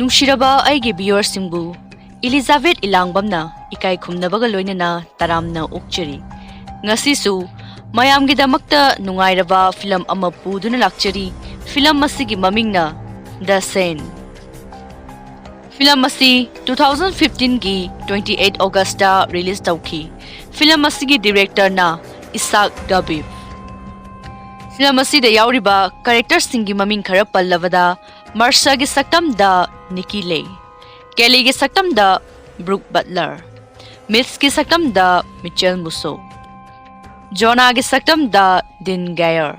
Nungshiraba aigi viewers-singbu Elizabeth Ilangbamna ikai khumnabaga loinana taramna okchari. Ngasisu mayamgidamakta nungairaba film ama puduna lakchari. Film masigi mamingna The Sen. Film masi 2015 gi 28 August da release tauki. Film masigi director na Isaac Dabib. Film masi da yauriba characters singi maming khara pallavada Marsha gi saktam da Nikki Lay, Kelly gi saktam da Brooke Butler, Mitz gi saktam da Mitchell Musso, Jonah gi saktam da Din Geyer,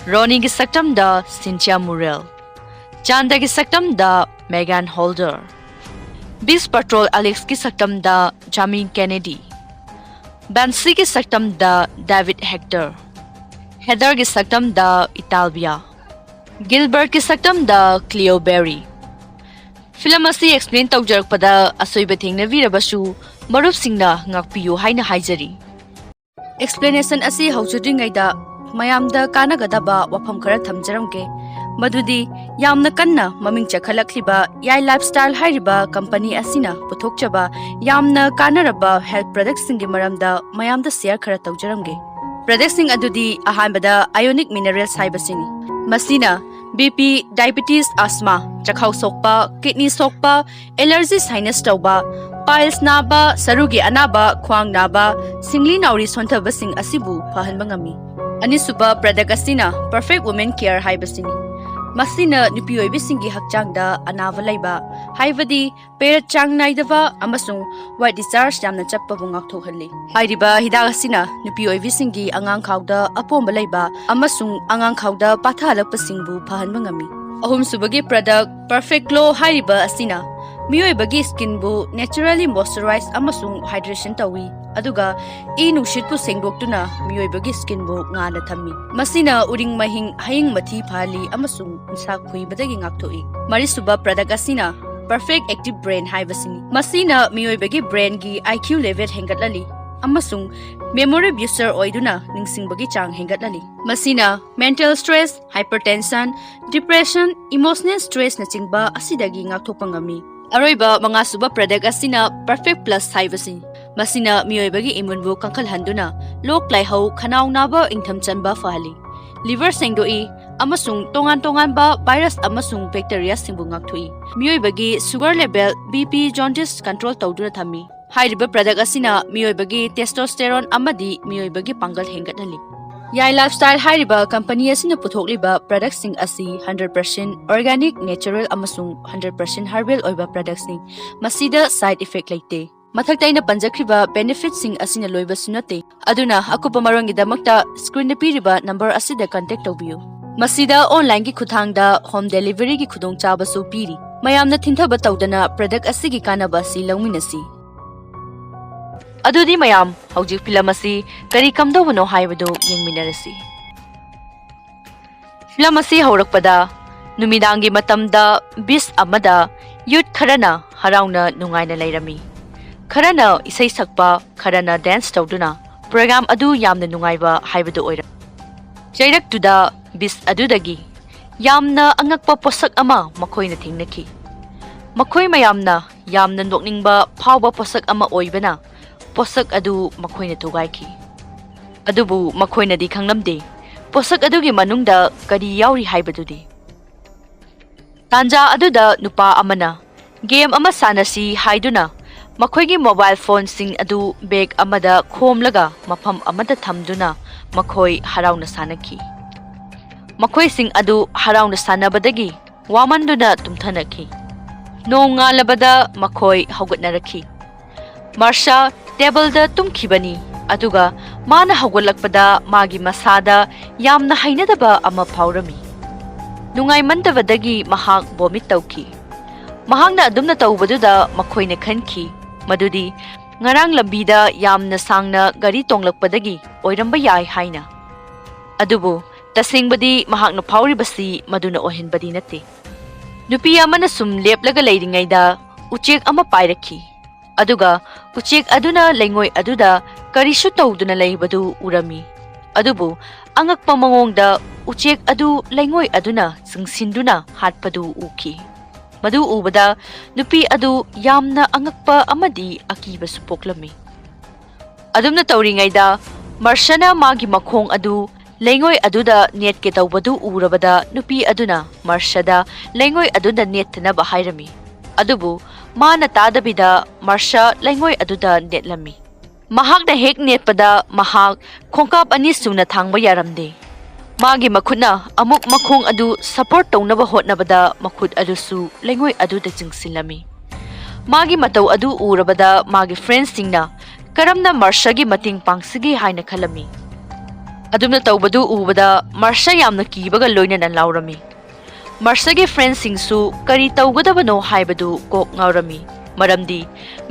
Ronnie gi saktam da Cynthia Murrell, Chanda gi saktam da Megan Holder, Beast Patrol Alex gi saktam da Jamin Kennedy, Bansi gi saktam da David Hector, Heather gi saktam da Italvia, Gilbert ki saktam da Cleo Berry. Film asi explain taujarakpada asoiba thengnavirabashu marupsingna ngakpiyu haina haijari. Explanation asi haujudringaida mayamda kanagadaba wafam khara thamjaramge. Madudi yamna kanna maming chakhalakliba yai lifestyle hairiba company asina puthokchaba yamna kanaraba health products singi maramda mayamda share khara taujaramge. Products sing adudi ahanbada ionic minerals haibasini. Masina BP, diabetes, asthma, chakhau sokpa, kidney sokpa, allergy sinus tauba, piles naba, sarugi anaba, khwang naba, singli nauri sontaba sing asibu fahanba ngami. Anisuba product asina perfect women care haibasini. Masina nupi oibisingi hakchangda anava laiba, haibadi period chang naidava amasung white discharge yamna chappa bu ngakthohalli. Hairiba hidak asina nupi oibisingi angang khawda apomba laiba amasung angang khawda pathalakpasingbu phahanba ngami. Ahum subagi product perfect glow hairiba asina miyoibagi skin bu naturally moisturize amasung hydration tawi. Aduga nushitpu sengdoktuna miyoibagi skin bu ngana thammi. Masina uring mahing haying mathi phali amasung sa khuibadagi ngakthoi. Marisuba product asina perfect active brain haibasini. Masina miyoibagi brain gi IQ level hengatlali amasung memory booster oiduna ningsingbagi chang hengatlali. Masina mental stress, hypertension, depression, emotional stress na chingba asidagi ngaktopangami. Aroiba mga suba product asina perfect plus haibasini. Masina miyoibagi imunbu kangkalhanduna lok laihau khanau naba ingtham chanba fahali. Liver sengdoi amasung tongan ba virus amasung bacteria singbu ngakthui. Miyoibagi sugar level BP jaundice control tawduna thami. Hairiba product asina miyoibagi testosterone amadi miyoibagi pangal hengathali. Yai lifestyle hairiba company asina puthokliba products sing asi 100% organic natural amasung 100% herbal oiba products sing masida side effect laite. Mathaktaina panjakriba benefits sing asina loiba sunate aduna akupa marangi damakta screen na piriba number asida contact tawbiyu. Masida online gi khuthangda home delivery gi khudong chaba su piri. Mayamna thintaba tawdana product asigi kanaba si lawminasi. Adudi mayam haujik film asi kari kamdawano haibado yengminarasi. Film asi haurakpada numidangi matamda bis amada youth kharana harauna nungaina lairami. Kharana isai sakpa kharana dance tawduna program adu yamna nungaiba haibadu oira. Jairak tuda bis adudagi yamna angakpa posak ama makhoina thingnaki. Makhoi mayamna yamna nokningba phawba posak ama oibana posak adu makhoina tugaiki. Adubu makhoina di khanglamde posak adugi manungda kari yauri haibadudi. Tanja aduda nupa amana game ama sanasi haiduna Makhoigi mobile phone sing adu bag amada khomlaga mafam amada thamduna makhoi harauna sanaki. Makhoi sing adu harauna sanabadagi wamanduna tumthanaki. Nonga labada makhoi haugatnarakhi. Marsha table da tumkhibani aduga mana haugatlakpada magi masada yamna hainadaba ama phaurami. Nungai mandabadagi mahak vomit tawki. Mahangna adumna tawbaduda makhoina khanki. Madudi ngarang lambida yamna sangna gari tonglakpadagi oiramba yai haina. Adubu tasingbadi mahakna phauribasi maduna ohenbadi nate. Nupi amana sum leplaga leiringaida uchek ama pairakhi. Aduga uchek aduna lengoi aduda karishu tawduna leibadu urami. Adubu angakpa mangongda uchek adu lengoi aduna singsinduna hatpadu uki. Madu ubada nupi adu yamna angakpa amadi akibasu poklami. Adumna tauringaida Marshana magi makhong adu lengoi aduda net ke tawbadu urabada nupi aduna Marshada lengoi aduda net na bahairami. Adubu mana tadabida Marsha lengoi aduda netlami. Mahak na hek net pada mahak khongkap ani suna thangba yaramde. Magi makhutna amuk makhong adu support tawnaba hotnabada makhut adusu lengoi aduda jingsilami. Magi matau adu urabada magi friends singna karamna Marshagi mating pangsigi haina khalami. Adumna tawbadu ubada Marsha yamna kibaga loinana laurami. Marshagi friends singsu kari tawgadabano haibadu kok ngaurami. Maramdi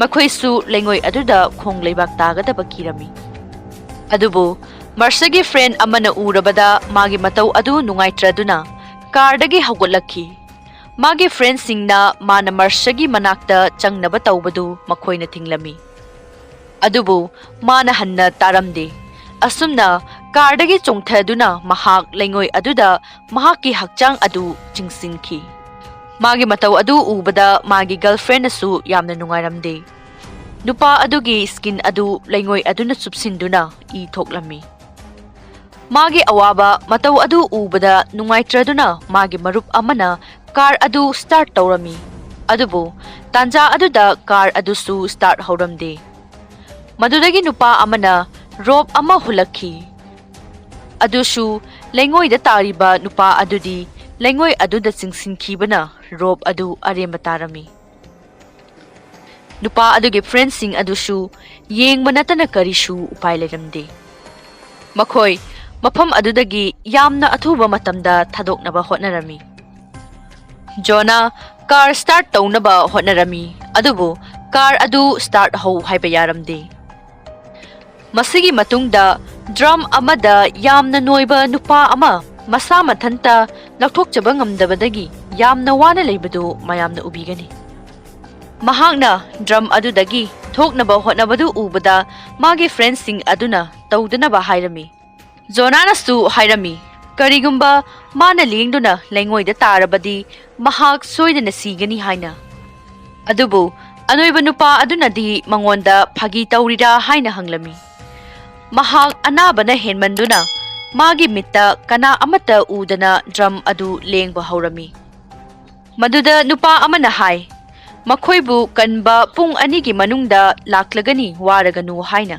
makhoi su lengoi aduda khong leibak tagadaba kirami. Adubu Marshagi friend amana urabada magi matau adu nungaitraduna kardagi hawgotlakhi. Magi friend singna mana Marshagi manakta changnaba tawbadu makhoina thinglami. Adubu mana hanna taramde. Asumna kardagi chongthaduna mahak lengoi aduda mahaki hakchang adu chingsinki. Magi matau adu ubada magi girlfriend asu yamna nungairamde. Nupa adugi skin adu lengoi aduna subsinduna I thoklami. Magi awaba matau adu ubada nungaitraduna magi marup amana car adu start tawrami. Adubu tanja aduda car adusu start hauramde. Madudagi nupa amana rope ama hulakhi. Adusu lengoi da tariba nupa adudi lengoi aduda chingsinkhibana rope adu aremba tarami. Nupa adugi friends sing adusu yengba natana karishu upai leramde. Makhoi mafam adudagi yamna athuba matamda thadoknaba hotnarami. Jona car start tawnaba hotnarami. Adubu car adu start hau haiba yaramde. Masigi matungda drum amada yamna noiba nupa ama masa mathanta lathokchaba ngamdabadagi yamna wana leibadu mayamna ubigani. Mahakna drum adudagi thoknaba hotnabadu ubada magi friends sing aduna tawdanaba hairami. Jonana su hairami. Karigumba mana lingduna lengoi da tarabadi mahak soidana sigani haina. Adubu anoiba nupa aduna di mangonda phagi tawrira haina hanglami. Mahak anabana henmanduna magi mitta kana amata udana drum adu lengba haurami. Maduda nupa amana hai makhoibu kanba pung anigi manungda laklagani waraganu haina.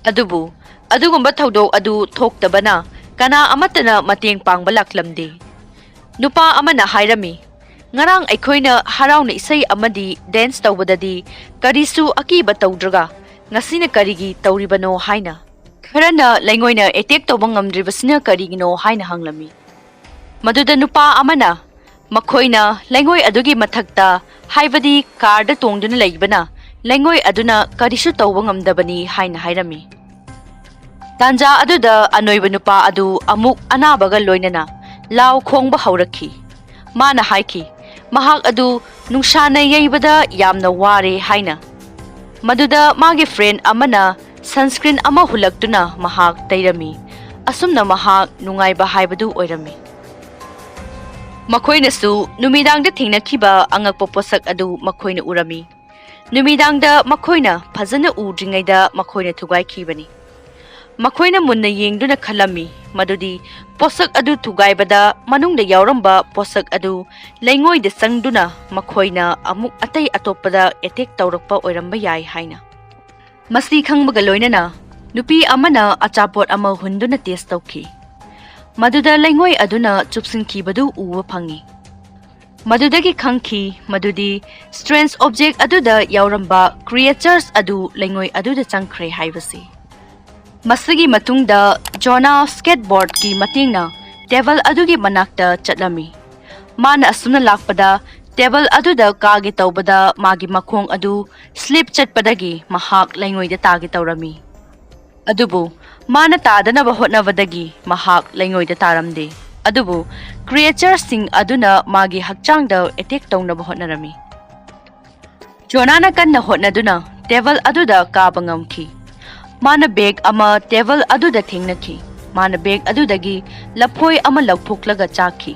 Adubu adugumba thaudok adu thoktabana kana amatana mateng pangba laklamde. Nupa amana hairami. Ngarang aikhoina harauna isai amadi dance tawbadadi karisu akiba tawdraga ngasina karigi tawribano haina. Kharana lengoina attack tawba ngamdribasina karigino haina hanglami. Maduda nupa amana makhoina lengoi adugi mathakta haibadi car da tongduna leibana lengoi aduna karisu tawba ngamdabani haina hairami. Tanja aduda anoiba nupa adu amuk anabaga loinana law khongba haurakhi. Mana haiki mahak adu nungshana yeibada yamna ware haina. Maduda magi friend amana sunscreen ama hulaktuna mahak tairami. Asumna mahak nungaiba haibadu oirami. Makhoina su numidangda thingnakhiba angakpa posak adu makhoina urami. Numidangda makhoina phajana udringaida makhoina thugaikhibani. Makhoina munna yengduna khalami madudi posak adu thugaibada manungda yauramba posak adu lengoi de sangduna makhoina amuk atai atopada attack tawrakpa oiramba yai haina. Masi khangbaga loinana nupi amana achapot ama hunduna test tawkhi. Maduda lengoi aduna chupsinkhibadu uwa phangi. Madudagi khangki madudi strange object aduda yauramba creatures adu lengoi aduda changkhre haibasi. Masigi matungda Jona skateboard ki matingna table adugi manakta chatlami. Mana asuna lakpada table aduda kage tawbada magi makhong adu slip chatpadagi mahak lengoi da tagi tawrami. Adubu mana tadanaba hotnabadagi mahak lengoi da taramde. Adubu creatures sing aduna magi hakchangda attack tawnaba hotnarami. Jonana kanna hotnaduna table aduda kaba ngamki. Mana bag ama table aduda thingnakhi. Mana bag adudagi laphoi ama lauphoklaga chakhi.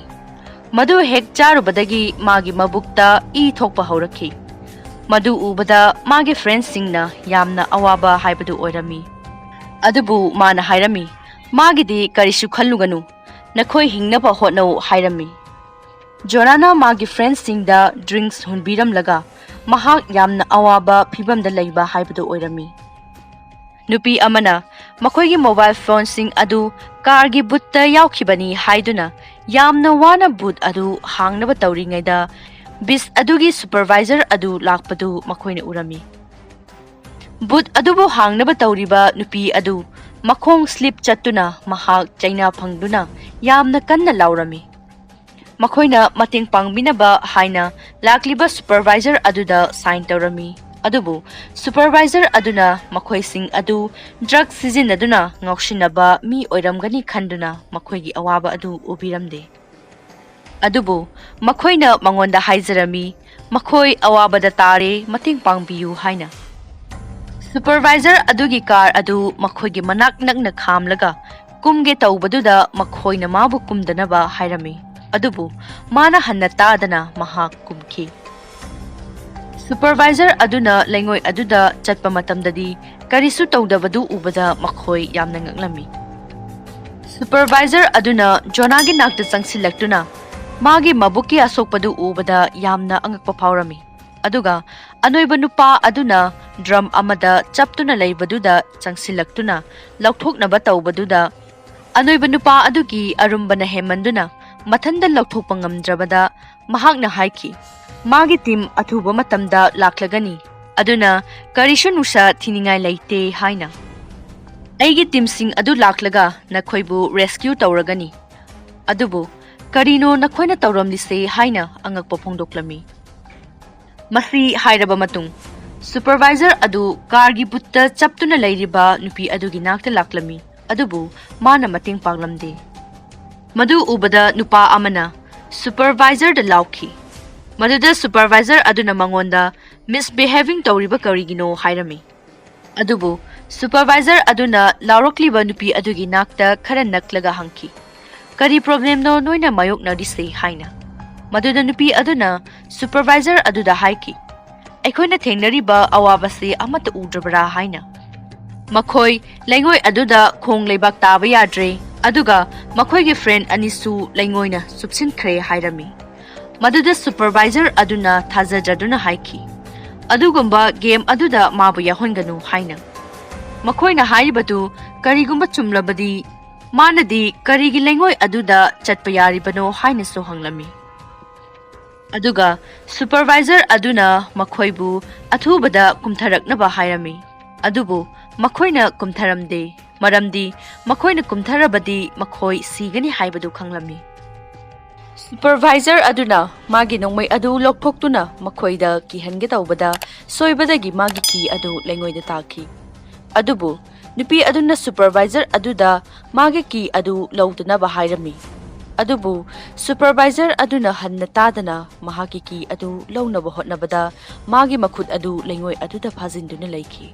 Madu hek charubadagi magi mabukta I thokpa haurakhi. Madu ubada magi friends singna yamna awaba haibadu oirami. Adubu mana hairami. Magidi karishu khalluganu. Nakhoi hingnaba hotnau hairami. Jonana magi friends singda drinks hunbiram laga. Mahak yamna awaba phibamda leiba haibadu oirami. Nupi amana makhoi gi mobile phone sing adu car gi butta yaukhibani haiduna yamna wana boot adu hangnaba tawringaida bis adugi supervisor adu lakpadu makhoina urami. Boot adubu hangnaba tawriba nupi adu makhong slip chattuna mahak chaina phangduna yamna kanna laurami. Makhoina mating pangbinaba haina lakliba supervisor aduda sign tawrami. Adubu supervisor aduna makhoi sing adu drug sizinaduna ngaukshinaba mi oiramgani khanduna makhoigi awaba adu ubiramde. Adubu makhoina mangonda haijarami makhoi awabada tare mating pangbiyu haina. Supervisor adugi car adu makhoigi manak nakna khamlaga kumge tawbaduda makhoina mabu kumdanaba hairami. Adubu mana hanna tadana mahak kumki. Supervisor aduna lengoi aduda chatpa matamdadi karisu tawdabadu ubada makhoi yamna ngaklami. Supervisor aduna jonagi nakta changsilaktuna magi mabuki asokpadu ubada yamna angakpa phawrami. Aduga anoiba nupa aduna drum amada chaptuna leibaduda changsilaktuna lauthoknaba tawbaduda anoiba nupa adugi arumbana hemanduna mathanda lauthokpa ngamdrabada mahakna haiki. Magi team athuba matamda laklagani aduna karishu nusa thiningai leite haina. Aigi team sing adu laklaga nakhoibu rescue tawragani. Adubu karino nakhoina tawramlise haina angakpa phongdoklami. Masi hairaba matung supervisor adu car gi butta chaptuna leiriba nupi adugi nakta laklami. Adubu mana mating panglamde. Madu ubada nupa amana supervisor da laukhi. Maduda supervisor aduna mangonda misbehaving tawriba karigino hairami. Adubu supervisor aduna laurokliba nupi adugi nakta khara naklaga hangki. Kari problem no noina mayok na dise haina. Maduda nupi aduna supervisor aduda haiki. Aikhoina thengnariba awabase amata udrabara haina. Makhoi lengoi aduda khong leibak taba yadre aduga makhoi gi friend anisu lengoina subsin khre hairami. Maduda supervisor aduna thazajaduna haiki. Adugumba game aduda mabu yahonganu haina. Makhoina haibadu karigumba chumlabadi manadi karigi lengoi aduda chatpayaribano haina so hanglami. Aduga supervisor aduna makhoibu athubada kumtharaknaba hairami. Adubu makhoina kumtharamde maramdi makhoina kumtharabadi makhoi sigani haibadu khanglami. Supervisor aduna magi nongmai adu lokphoktuna makhoida kihange tawbada soibadagi magi ki adu lengoida taki. Adubu nupi aduna supervisor aduda magi ki adu lawdana bahairami. Adubu supervisor aduna hanna tadana mahaki ki adu lawna bahotnabada magi makhut adu lengoi aduda phajinduna laiki.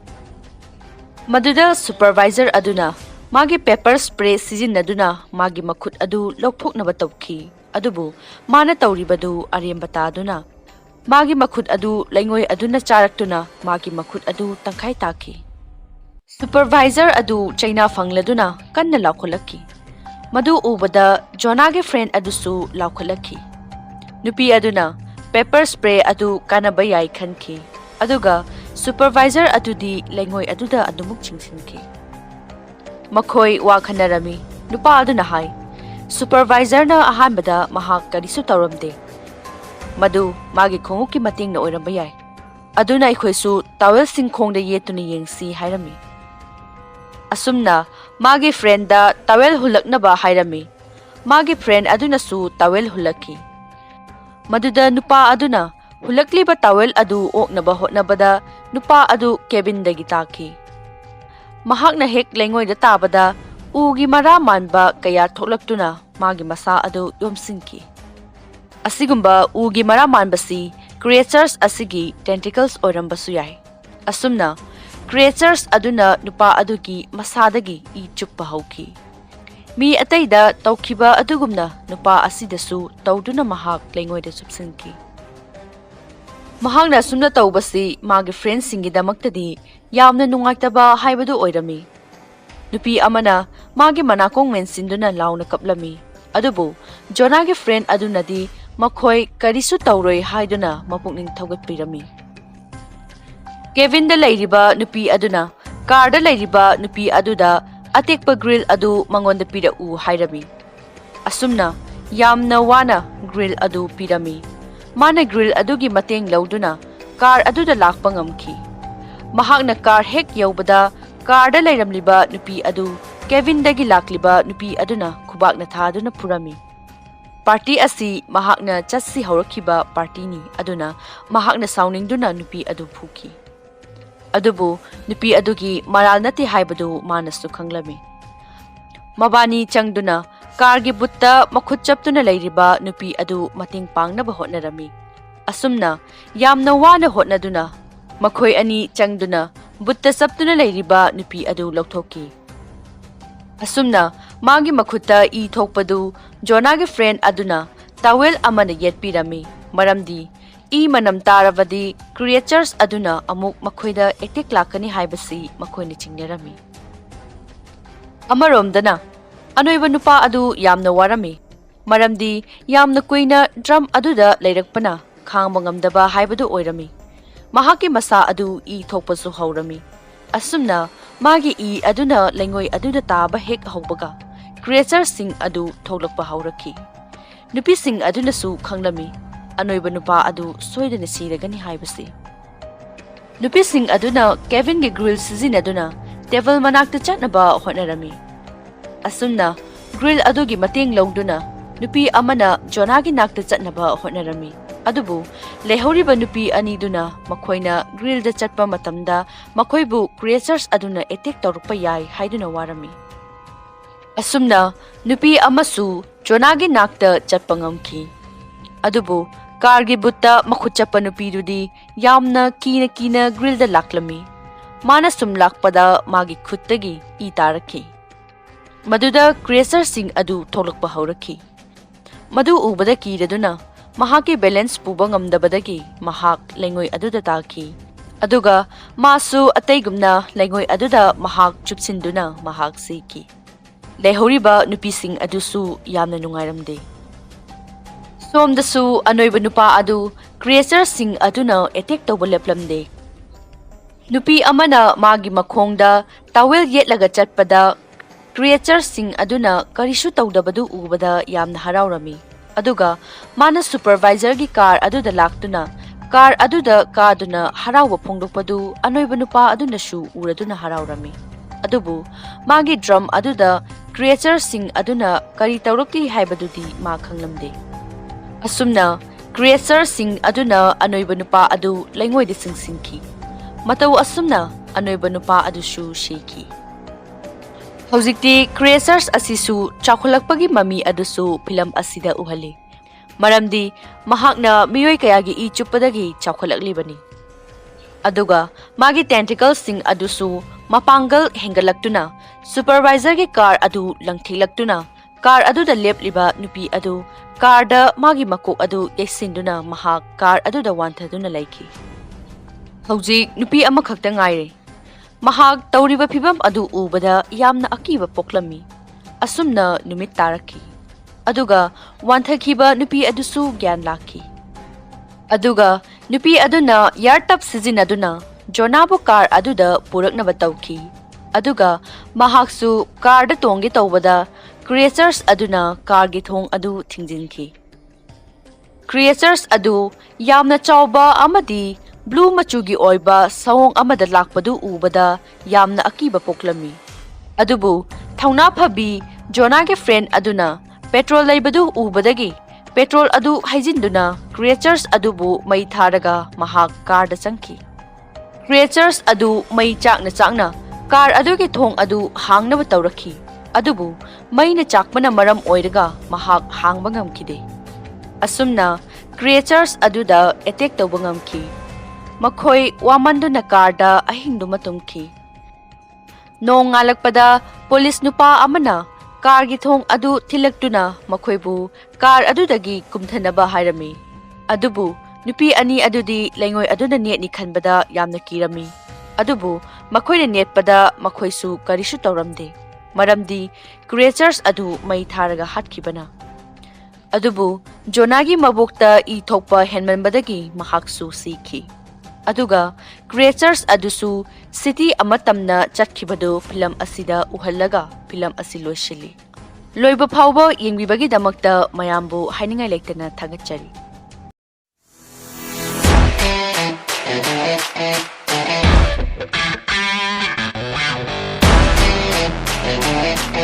Maduda supervisor aduna magi pepper spray sizinaduna magi makhut adu lokphoknaba tawki. Adubu mana tawribadu arembata aduna magi makhut adu lengoi aduna charaktuna magi makhut adu tangkhai taki. Supervisor adu chaina phangladuna kanna laukholaki. Madu ubada jonage friend adusu laukholaki. Nupi aduna pepper spray adu kanaba yai khanki. Aduga supervisor adudi lengoi aduda adumuk chingsinki. Makhoi wa khanarami nupa aduna hai. Supervisor na ahanbada mahak karisu tawramde. Madu magi khonguki mating na oiramba yai. Aduna ikhoisu towel sing khongda yetuna yengsi hairami. Asumna magi friend da towel hulaknaba hairami. Magi friend aduna su towel hulaki. Maduda nupa aduna hulakliba towel adu oknaba hotnabada nupa adu cabin dagi taki. Mahakna hek lengoi da tabada ugi mara manba kaya thoklaktuna magi masa adu yomsinki. Asigumba ugi mara manbasi creatures asigi tentacles orambasu yai. Asumna creatures aduna nupa adugi masadagi I chuppa hauki. Mi atayda tawkiba adugumna nupa asidasu tawduna mahak lengoida subsinki. Mahakna sumna tawbasi magi friends singidamaktadi yamna nungaitaba haibadu oirami. Nupi amana magi manakong mensinduna launa kaplami. Adubu Jonah gi friend adunadi makhoi karisu tawroi haiduna mapukning thawgatpirami. Kevin da lairiba nupi aduna car da lairiba nupi aduda atekpa grill adu mangonda pirau hairami. Asumna yamna wana grill adu pirami. Mana grill adugi mateng lauduna car aduda lakpa ngamki. Mahakna car hek yaubada car da lairamliba nupi adu Kevin dagi lakliba nupi aduna kubak na thaduna purami. Party asi mahakna chasi haurakhiba party ni aduna mahakna sauningduna nupi adu phuki. Adubu nupi adugi maral nati haibadu manasu khanglami. Mabani changduna kargi butta makhut chaptuna lairiba nupi adu mating pangnaba hotnarami. Asumna yamna wana hotnaduna makhoi ani changduna butta saptuna lairiba nupi adu lauthoki. Asumna magi makhutta I thokpadu Jonah gi friend aduna towel amana yetpirami. Maramdi I manam taravadi creatures aduna amuk makhoida etek lakani haibasi makhoini chingnarami. Amaromdana anoiba nupa adu yamna warami. Maramdi yamna kuina drum aduda leirakpana khangba ngamdaba haibadu oirami. Mahaki masa adu I thokpasu haurami. Asumna magi I aduna lengoi aduda taba hek haubaga creatures sing adu tholakpa hauraki. Nupi sing aduna su khanglami. Anoiba nupa adu soidana siragani haibasi. Nupi sing aduna Kevin gi grill sizin aduna table manakta chatnaba hotnarami. Asumna grill adugi mateng longduna nupi amana Jonah gi nakta chatnaba hotnarami. Adubu lehoriba nupi aniduna makhoina grill da chatpa matamda makhoibu creatures aduna attack tawrukpa yai haiduna warami. Asumna nupi amasu Jonah gi nakta chatpa ngamki. Adubu kargi butta makhuchapa nupidudi yamna kina grill da laklami. Mana sum lakpada magi khuttagi I taraki. Maduda creatures sing adu tholakpa hauraki. Madu ubada kiraduna mahaki balance puba ngamdabadagi mahak lengoi aduda taki. Aduga masu ataygumna lengoi aduda mahak chupsinduna mahak siki. Lehoriba nupi sing adusu yamna nungairamde. Somdasu anoiba nupa adu creatures sing aduna attack tawba leplamde. Nupi amana magi makhongda towel yetlaga chatpada creatures sing aduna karishu tawdabadu ubada yamna haraurami. Aduga mana supervisor gi car aduda laktuna car aduda kaduna harawa phongdokpadu anoiba nupa aduna shu uraduna haraurami. Adubu magi drum aduda creatures sing aduna kari tawrokli haibadudi ma khanglamde. Asumna creatures sing aduna anoiba nupa adu lengoi de singki. Matau asumna anoiba nupa adu shu sheki. Hojikti creatures asisu chakhulakpagi mami adusu film asida uhali. Maramdi mahakna miyoi kayagi I chupadagi chakhulaklibani. Aduga magi tentacles sing adusu mapangal hengalaktuna supervisor gi car adu langthilaktuna car adu da lepliba nupi adu car da magi makok adu yaisinduna mahak car adu da wanthaduna laiki. Hojik nupi ama khakta ngaire. Mahak tawriba phibam adu ubada yamna akiba poklami. Asumna numit taraki. Aduga wanthakiba nupi adusu gyan laki. Aduga nupi aduna yartap sizinaduna Jonah car aduda puraknaba tawki. Aduga mahaksu car da tongi tawbada creatures aduna car gi thong adu thingjinki. Creatures adu yamna chawba amadi blue machugi oiba sawong amada lakpadu ubada yamna akiba poklami. Adubu thauna phabi Jonah gi friend aduna petrol laibadu ubadagi petrol adu haijinduna creatures adubu mai tharaga mahak car da changki. Creatures adu mai chakna car adu gi thong adu hangnaba tawrakhi. Adubu mai na chakmana maram oiraga mahak hangba ngamkide. Asumna creatures aduda attack tawba ngamki. Makhoi wamanduna car da ahingdu matumki. Nong ngalakpada police nupa amana ꯀꯥꯔꯒꯤ ꯊꯣꯡ ꯑꯗꯨ ꯊꯤꯜꯂꯛꯇꯨꯅ ꯃꯈꯣꯏꯕꯨ car ꯑꯗꯨꯗꯒꯤ ꯀꯨꯝꯊꯅꯕ ꯍꯥꯏꯔꯝꯃꯤ꯫ ꯑꯗꯨꯕꯨ ꯅꯨꯄꯤ ꯑꯅꯤ ꯑꯗꯨꯗꯤ ꯂꯩꯉꯣꯏ ꯑꯗꯨꯅ ꯅꯦꯠꯅꯤ ꯈꯟꯕꯗ ꯌꯥꯝꯅ ꯀꯤꯔꯝꯃꯤ꯫ ꯑꯗꯨꯕꯨ ꯃꯈꯣꯏꯅ ꯅꯦꯠꯄꯗ ꯃꯈꯣꯏꯁꯨ ꯀꯔꯤꯁꯨ ꯇꯧꯔꯝꯗꯦ, ꯃꯔꯝꯗꯤ ꯀ꯭ꯔꯤꯌꯦꯆꯔꯁ ꯑꯗꯨ ꯃꯩ ꯊꯥꯔꯒ ꯍꯥꯠꯈꯤꯕꯅ꯫ ꯑꯗꯨꯕꯨ ꯖꯣꯅꯥꯒꯤ ꯃꯕꯣꯛꯇ ꯏ ꯊꯣꯛꯄ ꯍꯦꯟꯃꯟꯕꯗꯒꯤ ꯃꯍꯥꯛꯁꯨ ꯁꯤꯈꯤ꯫ ꯑꯗꯨꯒ ꯀ꯭ꯔꯤꯌꯦꯆꯔꯁ ꯑꯗꯨꯁꯨ ꯁꯤꯇꯤ ꯑꯃꯇꯝꯅ ꯆꯠꯈꯤꯕꯗꯨ ꯐꯤꯂꯝ ꯑꯁꯤꯗ ꯎꯍꯜꯂꯒ ꯐꯤꯂꯝ ꯑꯁꯤ ꯂꯣꯏꯁꯤꯜꯂꯤ꯫ ꯂꯣꯏꯕ ꯐꯥꯎꯕ ꯌꯦꯡꯕꯤꯕꯒꯤꯗꯃꯛꯇ ꯃꯌꯥꯝꯕꯨ ꯍꯥꯏꯅꯤꯡꯉꯥꯏ ꯂꯩꯇꯅ ꯊꯥꯒꯠꯆꯔꯤ꯫